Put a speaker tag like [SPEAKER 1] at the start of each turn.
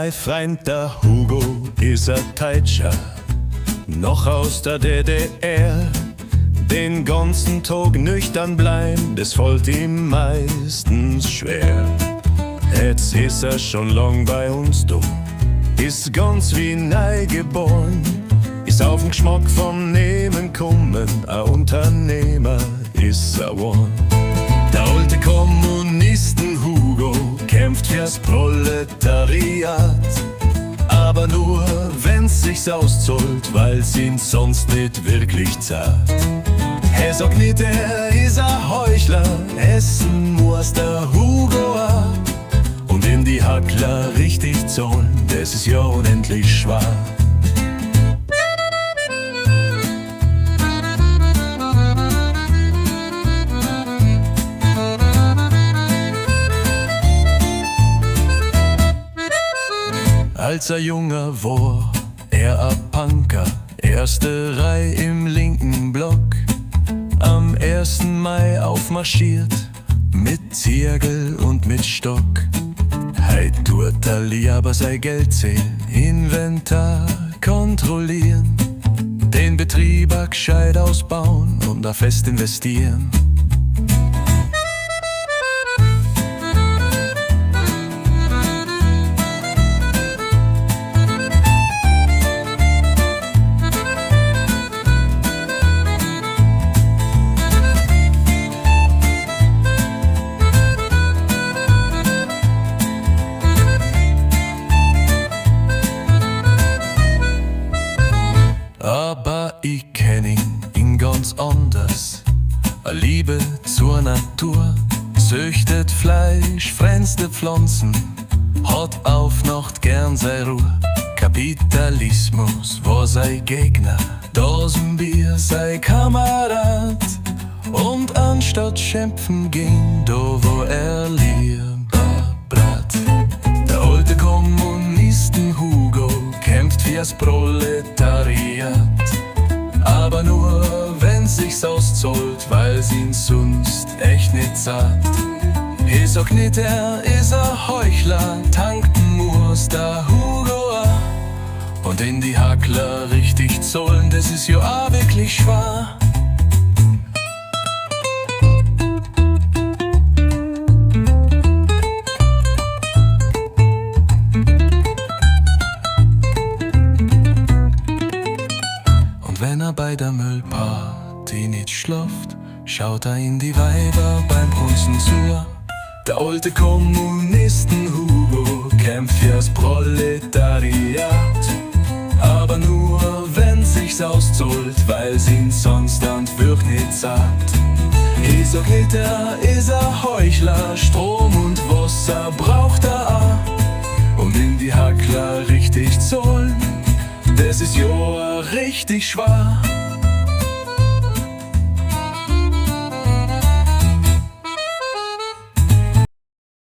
[SPEAKER 1] Mein Freund, der Hugo, ist ein Teitscher, noch aus der DDR. Den ganzen Tag nüchtern bleiben, das fällt ihm meistens schwer. Jetzt ist er schon lang bei uns da, ist ganz wie neu geboren, ist auf den Geschmack vom Nehmen kommen, ein Unternehmer ist er one. Der alte Kommunisten Hugo kämpft fürs Proletariat, aber nur wenn's sich's auszahlt, weil's ihn sonst nicht wirklich zahlt. Er sagt nicht, er ist ein Heuchler, essen muss der Hugo auch. Und in die Hackler richtig zahlen, das ist ja unendlich schwer. Als er junger war, er a Punker, erste Reihe im linken Block. Am 1. Mai aufmarschiert, mit Zirkel und mit Stock. Heut tut er lieber sein Geld zählen, Inventar kontrollieren, den Betrieb a gescheit ausbauen und a fest investieren. Aber ich kenn ihn ganz anders. A Liebe zur Natur, züchtet Fleisch, fränste Pflanzen, hat auf Nacht gern sei Ruhe. Kapitalismus war sein Gegner, Dosenbier sei Kamerad. Und anstatt schimpfen ging, da wo er lieber brat. Der alte Kommunisten Hugo kämpft fürs Proletariat, aber nur wenn's sich's auszahlt, weil's ihn sonst echt nicht zahlt. Ich sag nicht, er ist ein Heuchler, tanken muss der Hugo auch. Und in die Hackler richtig zahlen, das ist ja auch wirklich schwer. Wenn er bei der Müllparty nicht schlaft, schaut er in die Weiber beim Brunzen zu. Der alte Kommunisten Hugo kämpft fürs Proletariat, aber nur wenn's sich's auszahlt, weil's ihn sonst an wirklich nicht sagt. Ich sag nicht, er ist ein Heuchler, Strom und Wasser braucht er auch. Und in die Hackler richtig zahlen, das ist ja richtig schwer.